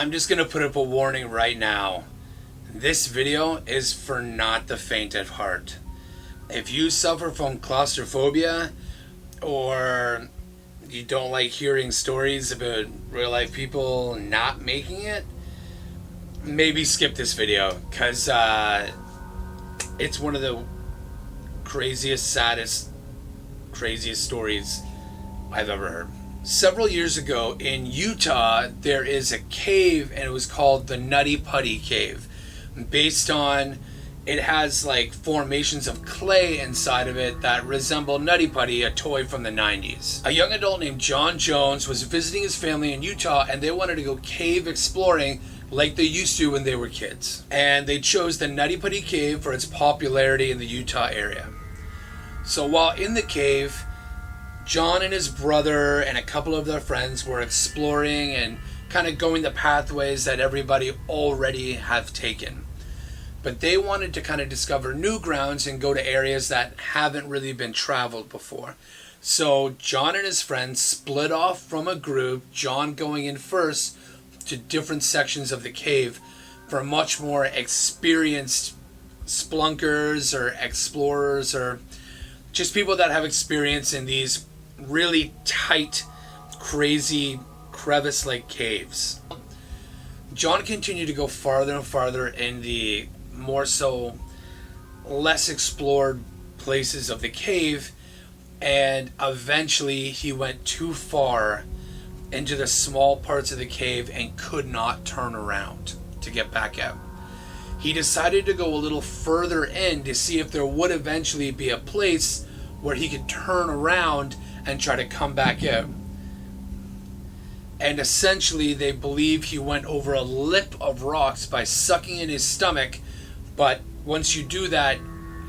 I'm just going to put up a warning right now. This video is for not the faint of heart. If you suffer from claustrophobia, or you don't like hearing stories about real life people not making it, maybe skip this video, because it's one of the craziest, saddest, craziest stories I've ever heard. Several years ago in Utah, there is a cave, and it was called the Nutty Putty cave. Based on, it has like formations of clay inside of it that resemble Nutty Putty, a toy from the 90s. A young adult named John Jones was visiting his family in Utah, and they wanted to go cave exploring like they used to when they were kids. And they chose the Nutty Putty cave for its popularity in the Utah area. So while in the cave, John and his brother and a couple of their friends were exploring and kind of going the pathways that everybody already have taken. But they wanted to kind of discover new grounds and go to areas that haven't really been traveled before. So John and his friends split off from a group, John going in first to different sections of the cave for much more experienced splunkers or explorers, or just people that have experience in these really tight, crazy, crevice-like caves. John continued to go farther and farther in the more so less explored places of the cave, and eventually he went too far into the small parts of the cave and could not turn around to get back out. He decided to go a little further in to see if there would eventually be a place where he could turn around and try to come back out. And essentially they believe he went over a lip of rocks by sucking in his stomach, but once you do that,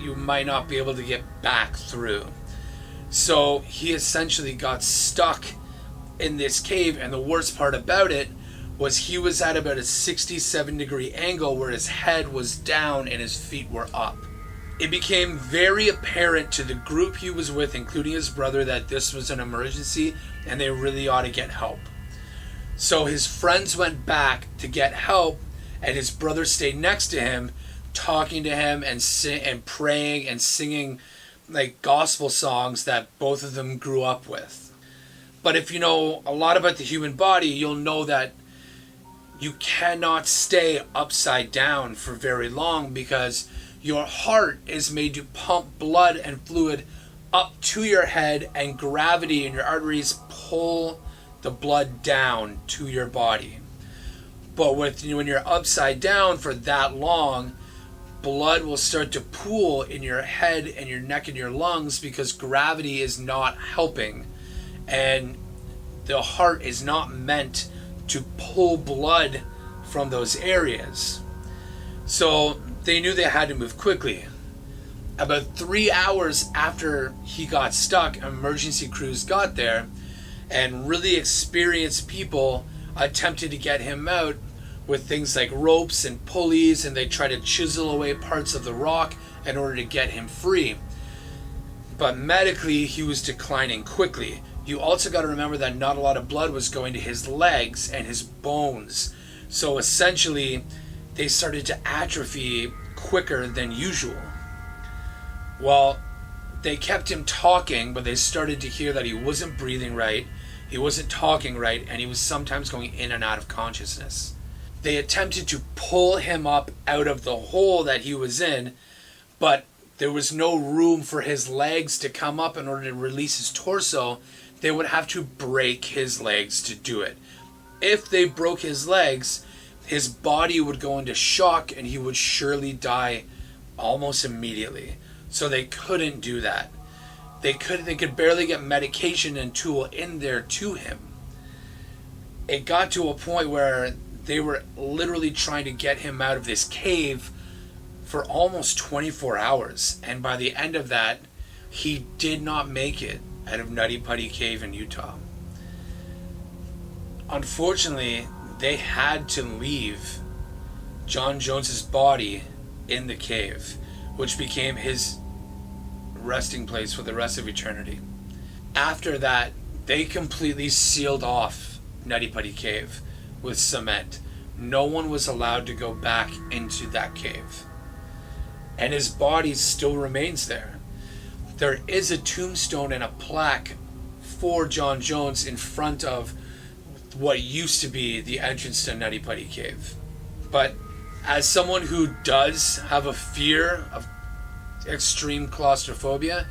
you might not be able to get back through. So he essentially got stuck in this cave, and the worst part about it was he was at about a 67-degree angle where his head was down and his feet were up. It became very apparent to the group he was with, including his brother, that this was an emergency and they really ought to get help. So his friends went back to get help, and his brother stayed next to him, talking to him and praying and singing like gospel songs that both of them grew up with. But if you know a lot about the human body, you'll know that you cannot stay upside down for very long, because your heart is made to pump blood and fluid up to your head, and gravity in your arteries pull the blood down to your body. But when you're upside down for that long, blood will start to pool in your head and your neck and your lungs, because gravity is not helping, and the heart is not meant to pull blood from those areas. So they knew they had to move quickly. About 3 hours after he got stuck, emergency crews got there, and really experienced people attempted to get him out with things like ropes and pulleys, and they tried to chisel away parts of the rock in order to get him free. But medically, he was declining quickly. You also got to remember that not a lot of blood was going to his legs and his bones. So essentially, they started to atrophy quicker than usual. Well, they kept him talking, but they started to hear that he wasn't breathing right, he wasn't talking right, and he was sometimes going in and out of consciousness. They attempted to pull him up out of the hole that he was in, but there was no room for his legs to come up in order to release his torso. They would have to break his legs to do it. If they broke his legs, his body would go into shock and he would surely die almost immediately. So they couldn't do that. They could barely get medication and tool in there to him. It got to a point where they were literally trying to get him out of this cave for almost 24 hours. And by the end of that, he did not make it out of Nutty Putty Cave in Utah. Unfortunately, they had to leave John Jones's body in the cave, which became his resting place for the rest of eternity. After that, they completely sealed off Nutty Putty Cave with cement, no one was allowed to go back into that cave. And his body still remains there. There is a tombstone and a plaque for John Jones in front of what used to be the entrance to Nutty Putty Cave. But as someone who does have a fear of extreme claustrophobia,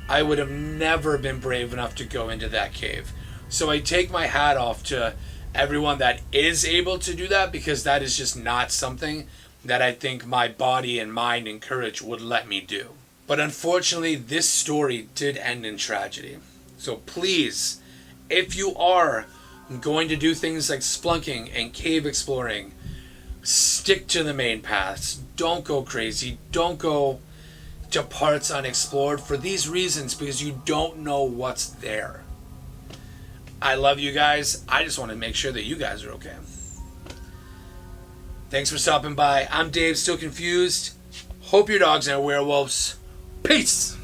I would have never been brave enough to go into that cave. So I take my hat off to everyone that is able to do that, because that is just not something that I think my body and mind and courage would let me do. But unfortunately, this story did end in tragedy. So please, if you are going to do things like splunking and cave exploring, stick to the main paths. Don't go crazy. Don't go to parts unexplored for these reasons, because you don't know what's there. I love you guys. I just want to make sure that you guys are okay. Thanks for stopping by. I'm Dave, still confused. Hope your dogs are werewolves. Peace!